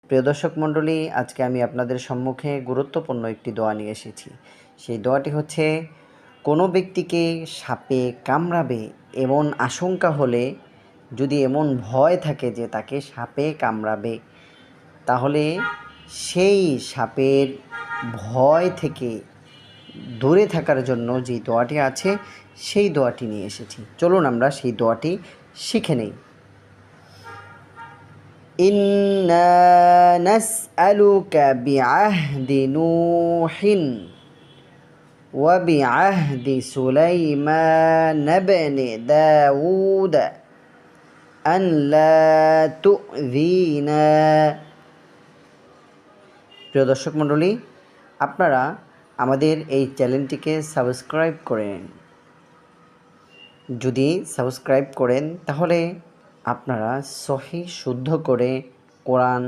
প্রিয় দর্শক মণ্ডলী, আজকে আমি আপনাদের সম্মুখে গুরুত্বপূর্ণ একটি দোয়া নিয়ে এসেছি। সেই দোয়াটি হচ্ছে, কোনো ব্যক্তিকে সাপে কামড়াবে এমন আশঙ্কা হলে, যদি এমন ভয় থাকে যে তাকে সাপে কামড়াবে, তাহলে সেই সাপের ভয় থেকে দূরে থাকার জন্য যে দোয়াটি আছে সেই দোয়াটি নিয়ে এসেছি। চলুন আমরা সেই দোয়াটি শিখে নেই। إنا نسألك بعهد نوح وبعهد سليمان بن داود أن لا تؤذينا। প্রিয় দর্শক মণ্ডলী, আপনারা আমাদের এই চ্যানেলটিকে সাবস্ক্রাইব করেন। যদি সাবস্ক্রাইব করেন তাহলে আপনারা সহি শুদ্ধ করে কোরআন